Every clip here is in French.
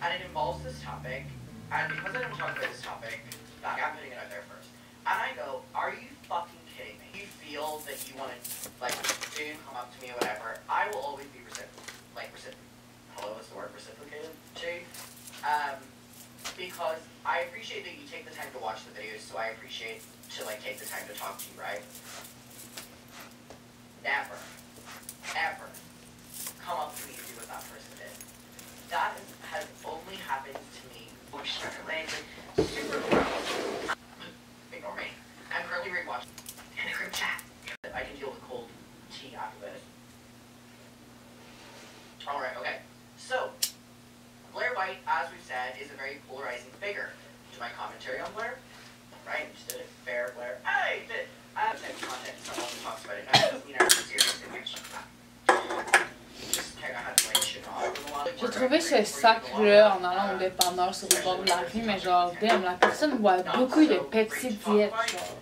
and it involves this topic, and because I don't talk about this topic, like, I'm putting it out there first. And I go, are you fucking kidding me? You feel that you want to, like, do come up to me or whatever, I will always be reciprocated to, because I appreciate that you take the time to watch the videos, so I appreciate to, like, take the time to talk to you, right? Never, ever come up to me and do what that person did. That has only happened to me emotionally, super gross. Ignore me. I'm currently rewatching in a group chat. I can deal with cold tea after this. Alright, okay. So, Blair White, as we've said, is a very polarizing figure. To my commentary on Blair, right? Just did it. Fair, Blair. I did. I have type of content. Someone talks about it. Now, you know, serious in which j'ai trouvé ce sac-là en allant au dépanneur sur le bord de la rue, mais genre, damn, la personne boit beaucoup de Pepsi Diet, genre.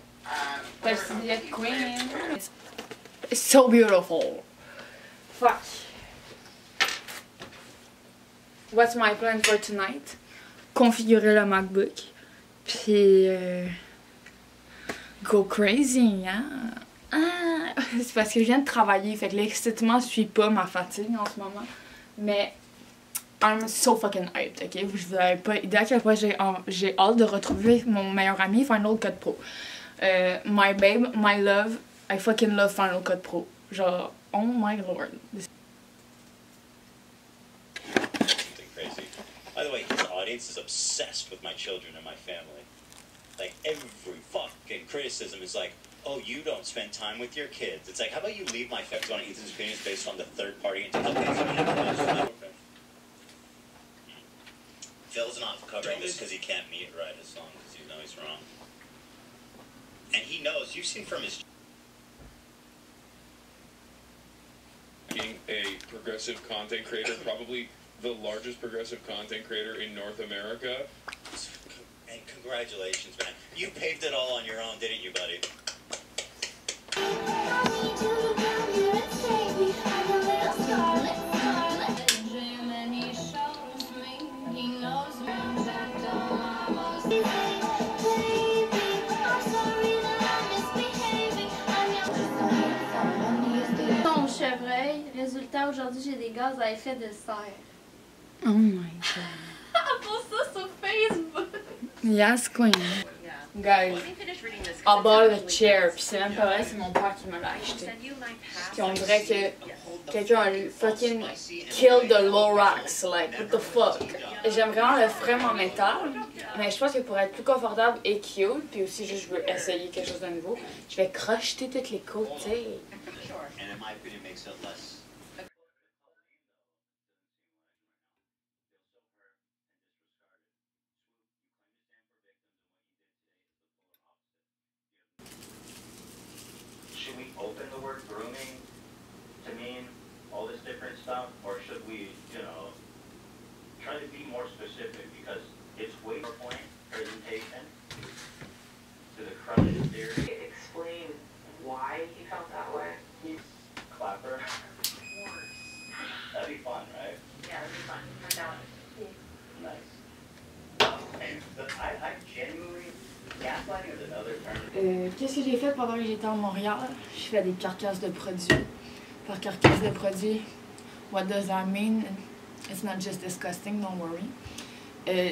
Pepsi Diet Queen. It's so beautiful. Fuck. What's my plan for tonight? Configurer le MacBook. Puis go crazy, hein? Ah, c'est parce que je viens de travailler, fait que l'excitement suit pas ma fatigue en ce moment. Mais I'm so fucking hyped, ok? Vous avez pas idée à quel point j'ai hâte de retrouver mon meilleur ami Final Cut Pro. My babe, my love, I fucking love Final Cut Pro. Genre, oh my lord. Crazy. By the way, his audience is obsessed with my children and my family. Like, every fucking criticism is like, oh, you don't spend time with your kids. It's like, how about you leave my facts on Ethan's opinions based on the third party intelligence? Phil's not covering this because he can't meet right his song because you know he's wrong. And he knows, you've seen from his... Being a progressive content creator, probably the largest progressive content creator in North America. And congratulations, man. You paved it all on your own, didn't you, buddy? Ton chevreuil, résultat aujourd'hui j'ai des gaz à effet de serre. Oh my god. Pour ça sur Facebook. Yes, queen. Guys, I bought a chair, pis c'est même pas vrai, c'est mon père qui me l'a acheté. Pis on dirait que quelqu'un a fucking killed the Lorax, like, what the fuck. J'aime vraiment le frame en métal, mais je pense que pour être plus confortable et cute, puis aussi juste je veux essayer quelque chose de nouveau, je vais crocheter tous les côtés. Should we open the word grooming to mean all this different stuff, or should we, you know, try to be more specific because it's way more point presentation to the crux of the theory. Explain why he felt that way. Clapper. That'd be fun, right? Yeah, it'd be fun. I'm down. Nice. I genuinely, gaslighting is another term. Qu'est-ce que j'ai fait pendant que j'étais à Montréal? Je fais des carcasses de produits. Par carcasse de produits, what does that mean? It's not just disgusting, don't worry.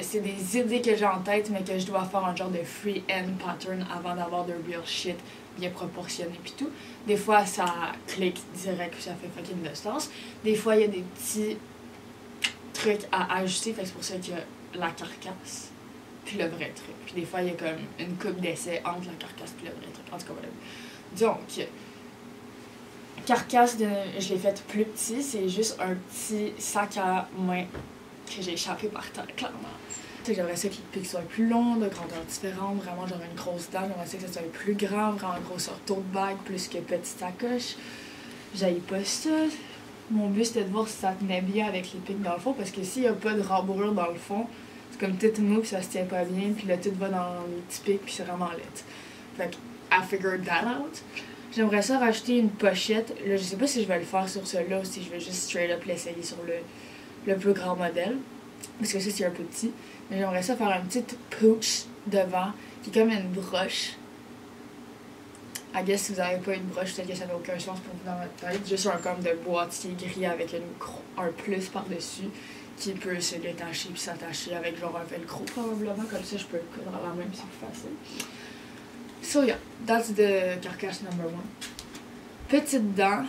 C'est des idées que j'ai en tête, mais que je dois faire un genre de free-end pattern avant d'avoir de real shit bien proportionné pis tout. Des fois, ça clique direct puis ça fait fucking de sens. Des fois, il y a des petits trucs à ajuster, fait que c'est pour ça qu'il y a la carcasse puis le vrai truc. Puis des fois, il y a comme une coupe d'essai entre la carcasse puis le vrai truc. En tout cas, voilà. Donc, carcasse, je l'ai faite plus petit, c'est juste un petit sac à main que j'ai échappé par terre, clairement. J'aimerais ça qu'il soit plus long, de grandeur différente, vraiment genre une grosse dame, j'aimerais ça que ça soit plus grand, vraiment un gros tote bag plus que petite sacoche. J'haïs pas ça. Mon but c'était de voir si ça tenait bien avec les pics dans le fond, parce que s'il y a pas de rembourrure dans le fond, c'est comme tout mou pis ça se tient pas bien, puis là tout va dans les petits pics puis c'est vraiment laid. Fait que I figured that out. J'aimerais ça rajouter une pochette. Là, je sais pas si je vais le faire sur celui-là ou si je vais juste straight up l'essayer sur le plus grand modèle. parce que ça c'est un peu petit. Mais j'aimerais ça faire un petit pooch devant qui est comme une broche. I guess si vous n'avez pas une broche, peut-être que ça n'a aucun sens pour vous dans votre tête. Juste un comme de boîtier gris avec un plus par-dessus qui peut se détacher puis s'attacher avec genre un velcro probablement. Comme ça, je peux le coudre à la main puis c'est plus facile. So yeah, that's the carcasse number 1. Petite dent,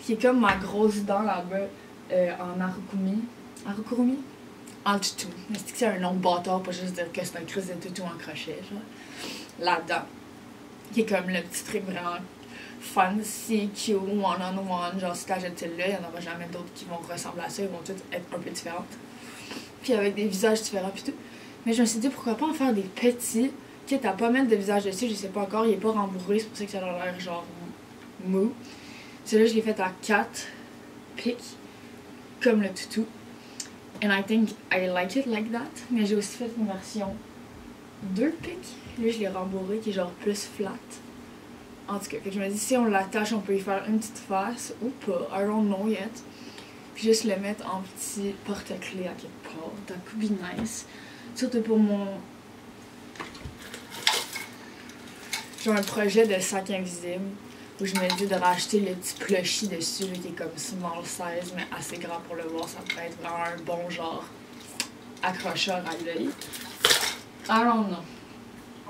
qui est comme ma grosse dent là-bas en Arukurumi. En tutu. Mais c'est un nom bâtard, pas juste dire que c'est un crise de tutu en crochet, genre. La dent. Qui est comme le petit truc vraiment fancy, cute, one-on-one. Genre, si t'achètes celle-là, il n'y en aura jamais d'autres qui vont ressembler à ça. Ils vont toutes être un peu différentes. Puis avec des visages différents, puis tout. Mais je me suis dit, pourquoi pas en faire des petits, quitte à pas mettre de visage dessus, je sais pas encore, il est pas rembourré, c'est pour ça que ça a l'air genre mou. Celui-là, je l'ai fait à 4 pics, comme le tutu. And I think I like it like that. Mais j'ai aussi fait une version 2 pics. Lui, je l'ai rembourré, qui est genre plus flat. En tout cas, fait que je me dis, si on l'attache, on peut y faire une petite face ou pas. I don't know yet. Puis juste le mettre en petit porte-clés à quelque part. That could be nice. Surtout pour mon... J'ai un projet de sac invisible où je me dis de racheter le petit plushie dessus qui est comme small size mais assez grand pour le voir. Ça pourrait être vraiment un bon genre accrocheur à l'œil. I don't know.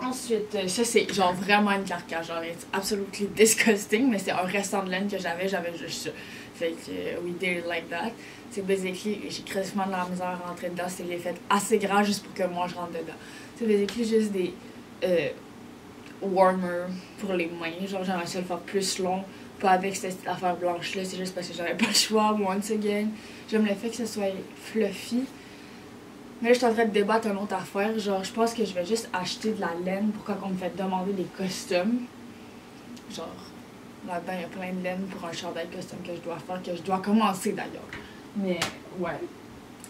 Ensuite, ça c'est genre vraiment une carcasse, genre it's absolutely disgusting, mais c'est un restant de laine que j'avais juste ça. Fait que we did it like that. C'est basically, j'ai quasiment de la misère à rentrer dedans, c'est les fait assez grand juste pour que moi je rentre dedans. C'est basically juste des warmers pour les mains, genre j'aimerais ça le faire plus long, pas avec cette affaire blanche là, c'est juste parce que j'avais pas le choix, once again. J'aime le fait que ce soit fluffy. Mais là, je suis en train de débattre une autre affaire. Genre, je pense que je vais juste acheter de la laine pour quand on me fait demander des costumes. Genre, là-dedans, il y a plein de laine pour un chandail costume que je dois faire, que je dois commencer d'ailleurs. Mais, ouais.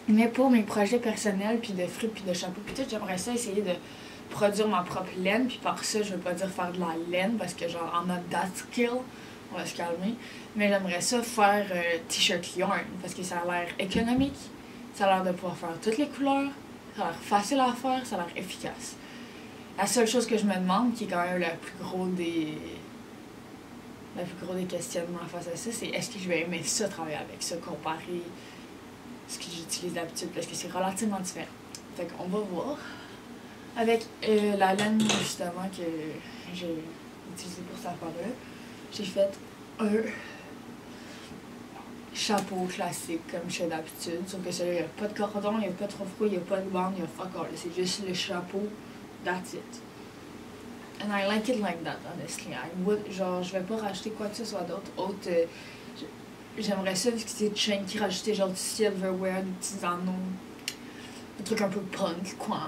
Mais pour mes projets personnels, puis de frites, puis de chapeaux, puis tout, j'aimerais ça essayer de produire ma propre laine. Puis par ça, je veux pas dire faire de la laine, parce que genre, en mode that skill, on va se calmer. Mais j'aimerais ça faire t-shirt yarn, parce que ça a l'air économique. Ça a l'air de pouvoir faire toutes les couleurs, ça a l'air facile à faire, ça a l'air efficace. La seule chose que je me demande, qui est quand même le plus gros des questionnements face à ça, c'est est-ce que je vais aimer ça, travailler avec ça, comparé à ce que j'utilise d'habitude, parce que c'est relativement différent. Fait qu'on va voir. Avec la laine, justement, que j'ai utilisée pour cette affaire-là, j'ai fait un chapeau classique comme je fais d'habitude, sauf que celui-là, il n'y a pas de cordon, il n'y a pas trop froid, il n'y a pas de bande, il n'y a fuck all. C'est juste le chapeau, that's it. And I like it like that, honestly. Genre, je vais pas racheter quoi que ce soit d'autre. J'aimerais ça, vu que c'est chunky, rajouter genre du silverware, des petits anneaux, des trucs un peu punk, quoi.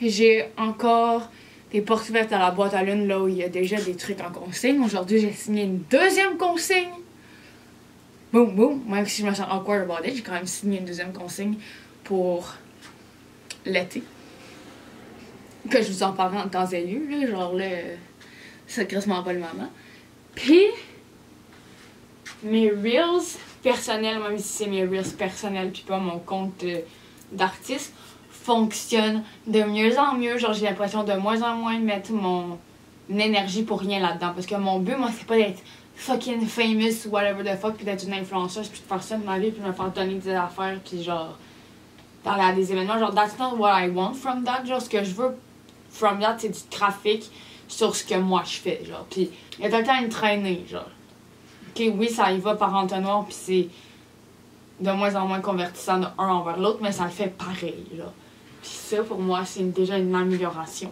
J'ai encore des portes ouvertes à la boîte à lune là où il y a déjà des trucs en consigne. Aujourd'hui, j'ai signé une deuxième consigne. Boum, boum. Même si je me sens awkward about it, j'ai quand même signé une deuxième consigne pour l'été. Que je vous en parlerai en temps et lieu, là. Genre là, c'est quasiment pas le moment. Puis, mes reels personnels, même si c'est mes reels personnels puis pas mon compte d'artiste, fonctionne de mieux en mieux. Genre, j'ai l'impression de moins en moins de mettre mon énergie pour rien là-dedans. Parce que mon but, moi, c'est pas d'être fucking famous ou whatever the fuck, puis d'être une influenceuse, puis de faire ça de ma vie, puis de me faire donner des affaires, puis genre, parler à des événements. Genre, that's not what I want from that. Genre, ce que je veux from that, c'est du trafic sur ce que moi je fais. Genre, puis il y a tout le temps une traînée. Genre, ok, oui, ça y va par entonnoir, puis c'est de moins en moins convertissant de un envers l'autre, mais ça le fait pareil. Genre. Puis ça, pour moi, c'est déjà une amélioration.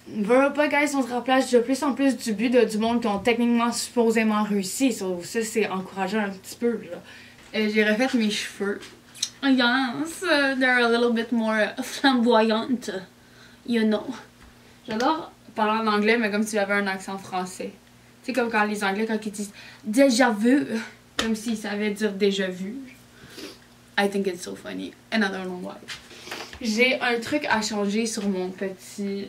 Veux pas, guys, on se rapproche de plus en plus du but du monde qui ont techniquement supposément réussi. Ça, c'est encourageant un petit peu. J'ai refait mes cheveux. Yes, they're a little bit more flamboyantes, you know. J'adore parler en anglais, mais comme si j'avais un accent français. Tu sais, comme quand les Anglais, quand ils disent « déjà vu », Comme s'il savait dire déjà vu. I think it's so funny. And I don't know why. J'ai un truc à changer sur mon petit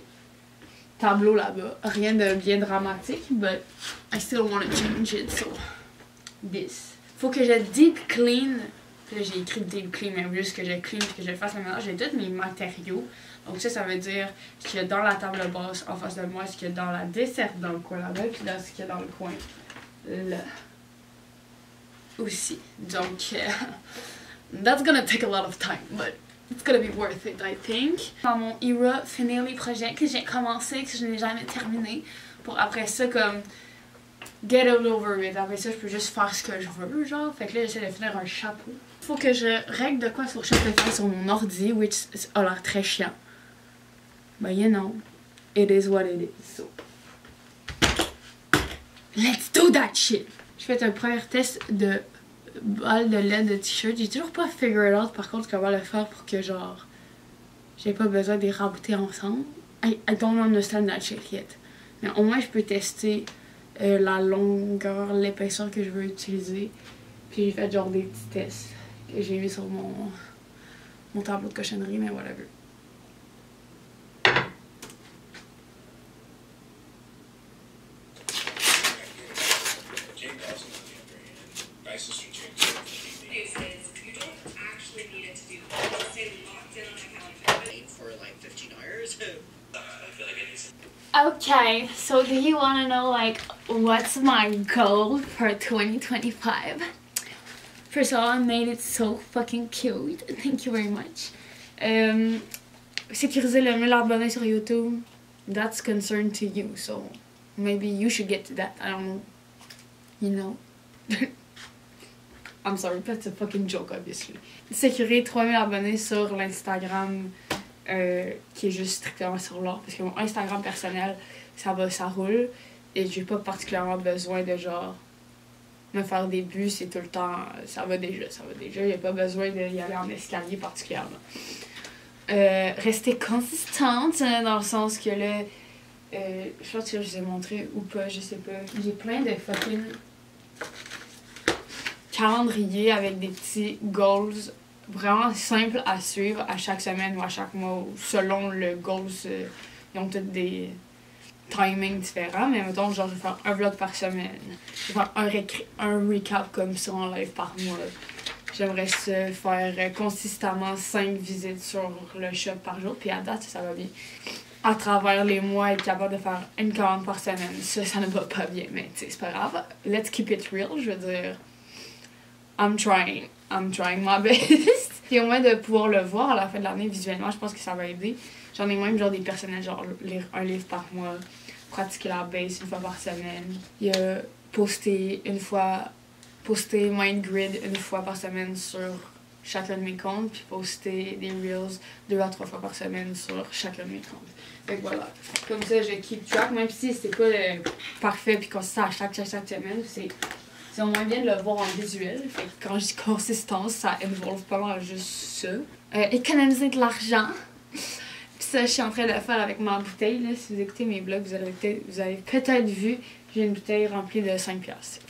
tableau là-bas. Rien de bien dramatique, but I still want to change it, so this. Faut que je deep clean. Là, j'ai écrit deep clean, mais juste que je clean et que je fasse le mélange de tous mes matériaux. Donc ça veut dire ce qu'il y a dans la table basse en face de moi, ce qu'il y a dans la desserte dans le coin là-bas, puis là, ce qu'il y a dans le coin là aussi. Donc, that's gonna take a lot of time, but it's gonna be worth it, I think. Dans mon era, finir les projets que j'ai commencé, que je n'ai jamais terminé, pour après ça, comme, get it over it. Après ça, je peux juste faire ce que je veux, genre. Fait que là, j'essaie de finir un chapeau. Faut que je règle de quoi sur Shopify sur mon ordi, which a l'air très chiant. But you know, it is what it is, so. Let's do that shit! Je fais un premier test de balle de lait de t-shirt. J'ai toujours pas figure out par contre comment le faire pour que genre j'ai pas besoin de les rabouter ensemble. I don't understand that shit yet. Mais au moins je peux tester la longueur, l'épaisseur que je veux utiliser. Puis j'ai fait genre des petits tests que j'ai mis sur mon tableau de cochonnerie, mais whatever. Okay, so do you want to know like what's my goal for 2025? First of all, I made it so fucking cute. Thank you very much. Sécuriser le 1000 abonnés sur YouTube. That's concerned to you, so maybe you should get to that. I don't know. You know. I'm sorry, that's a fucking joke, obviously. Sécuriser 3000 abonnés sur l'Instagram. Qui est juste strictement sur l'or parce que mon Instagram personnel ça roule et j'ai pas particulièrement besoin de genre me faire des buts, c'est tout le temps ça va déjà, il y a pas besoin d'y aller en escalier particulièrement. Rester consistante dans le sens que là je pense que je vous ai montré ou pas, je sais pas, j'ai plein de fucking calendriers avec des petits goals vraiment simple à suivre à chaque semaine ou à chaque mois selon le goals. Ils ont tous des timings différents, mais mettons genre je vais faire un vlog par semaine, je vais faire un recap comme ça en live par mois. J'aimerais faire consistamment 5 visites sur le shop par jour, puis à date ça va bien. À travers les mois, être capable de faire une commande par semaine, ça ne va pas bien, mais tu sais c'est pas grave. Let's keep it real, je veux dire. I'm trying my best. Puis au moins de pouvoir le voir à la fin de l'année visuellement, je pense que ça va aider. J'en ai même genre des personnages, genre lire un livre par mois, pratiquer la base une fois par semaine. Il y a poster MindGrid une fois par semaine sur chacun de mes comptes, puis poster des Reels 2 à 3 fois par semaine sur chacun de mes comptes. Fait que voilà. Comme ça, je keep track, même si c'est pas parfait puis consistant à chaque semaine, c'est au moins bien de le voir en visuel. Fait que quand je dis consistance, ça involve pas mal juste ça. Économiser de l'argent. Puis ça, je suis en train de le faire avec ma bouteille. Là. Si vous écoutez mes vlogs, vous avez peut-être vu, j'ai une bouteille remplie de 5$.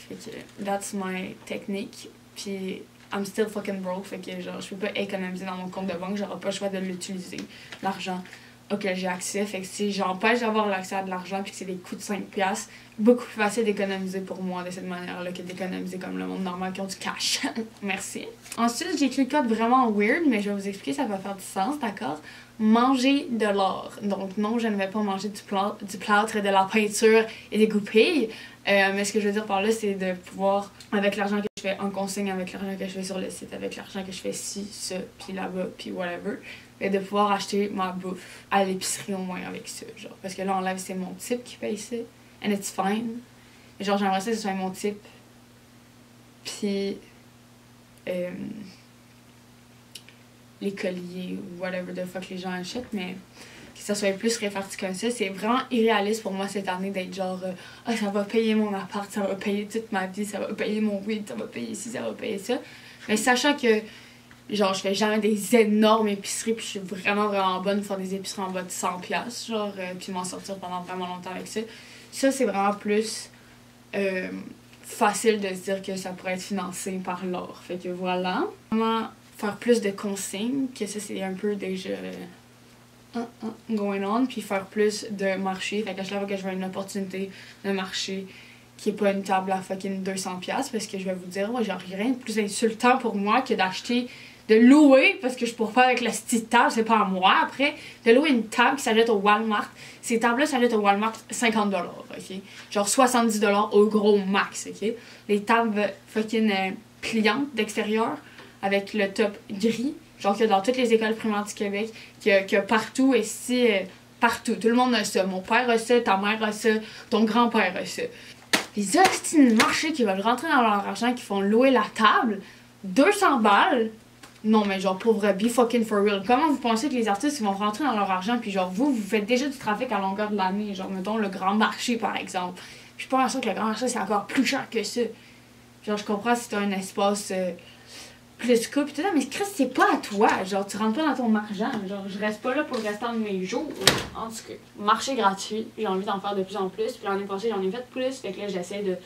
Fait que that's my technique. Puis I'm still fucking broke. Fait que genre, je peux pas économiser dans mon compte de banque. J'aurai pas le choix de l'utiliser, l'argent auquel j'ai accès. Fait que si j'empêche d'avoir l'accès à de l'argent puis que c'est des coûts de 5$, beaucoup plus facile d'économiser pour moi de cette manière-là que d'économiser comme le monde normal qui ont du cash. Merci. Ensuite, j'ai écrit le code vraiment weird, mais je vais vous expliquer, ça va faire du sens, d'accord? Manger de l'or. Donc non, je ne vais pas manger du plâtre, de la peinture et des goupilles. Mais ce que je veux dire par là, c'est de pouvoir, avec l'argent que je fais en consigne, avec l'argent que je fais sur le site, avec l'argent que je fais ci, ça, puis là-bas, puis whatever, et de pouvoir acheter ma bouffe à l'épicerie au moins avec ça. Genre. Parce que là, en live, c'est mon type qui paye ça. And it's fine. Genre, j'aimerais ça que ce soit mon type. Puis, les colliers ou whatever the fuck les gens achètent, mais que ça soit plus réparti comme ça. C'est vraiment irréaliste pour moi cette année d'être genre ça va payer mon appart, ça va payer toute ma vie, ça va payer mon weed, ça va payer ci, ça va payer ça. Mais sachant que genre je fais jamais des énormes épiceries, puis je suis vraiment bonne pour faire des épiceries en bas de 100$, genre puis m'en sortir pendant vraiment longtemps avec ça. Ça c'est vraiment plus facile de se dire que ça pourrait être financé par l'or. Fait que voilà. Vraiment faire plus de consignes, que ça c'est un peu déjà going on, puis faire plus de marché. Fait que chaque fois que je vois une opportunité de marché qui est pas une table à fucking 200$, parce que je vais vous dire, moi, genre rien de plus insultant pour moi que d'acheter, de louer, parce que je pourrais pas avec la petite table, c'est pas à moi après, de louer une table qui s'achète au Walmart. Ces tables-là s'achètent au Walmart 50$, ok? Genre 70$ au gros max, ok? Les tables fucking pliantes d'extérieur, avec le top gris, genre qu'il y a dans toutes les écoles primaires du Québec, qu'il y a partout, ici, partout. Tout le monde a ça. Mon père a ça, ta mère a ça, ton grand-père a ça. Les hosties de marché qui veulent rentrer dans leur argent, qui font louer la table, 200$. Non, mais genre, pauvre be fucking for real. Comment vous pensez que les artistes ils vont rentrer dans leur argent, puis genre, vous faites déjà du trafic à longueur de l'année, genre, mettons, le grand marché, par exemple. Je suis pas l'impression que le grand marché, c'est encore plus cher que ça. Genre, je comprends si t'as un espace plus cool, pis tout ça, mais Chris, c'est pas à toi. Genre, tu rentres pas dans ton argent. Genre, je reste pas là pour le restant de mes jours. En tout cas, marché gratuit, j'ai envie d'en faire de plus en plus. Puis l'année passée, j'en ai fait plus. Fait que là, j'essaie de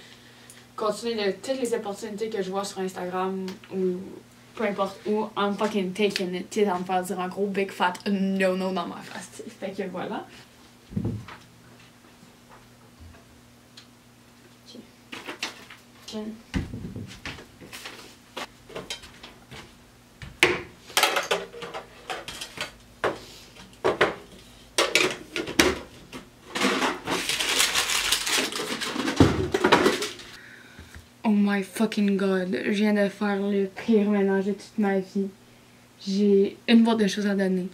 continuer de toutes les opportunités que je vois sur Instagram ou peu importe où, I'm fucking taking it. Tu sais, en me faire dire un gros big fat no dans ma face. T'sais. Fait que voilà. Okay. Oh my fucking god, je viens de faire le pire ménage de toute ma vie. J'ai une boîte de choses à donner,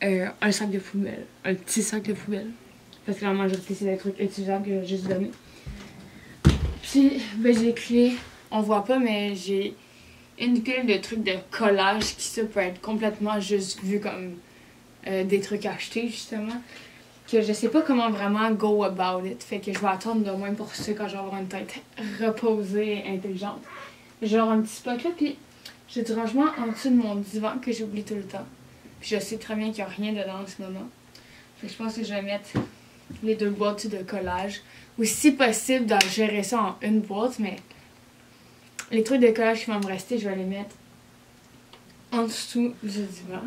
un sac de poubelle, un petit sac de poubelle, parce que la majorité c'est des trucs utilisables que j'ai juste donné. Puis, ben j'ai les clés, on voit pas, mais j'ai une pile de trucs de collage qui ça peut être complètement juste vu comme des trucs achetés justement. Que je sais pas comment vraiment go about it. Fait que je vais attendre de moins pour ça quand je vais avoir une tête reposée et intelligente. J'ai genre un petit spot là, puis j'ai du rangement en dessous de mon divan que j'oublie tout le temps. Puis je sais très bien qu'il n'y a rien dedans en ce moment. Fait que je pense que je vais mettre les 2 boîtes de collage. Ou si possible, de gérer ça en une boîte, mais les trucs de collage qui vont me rester, je vais les mettre en dessous du divan.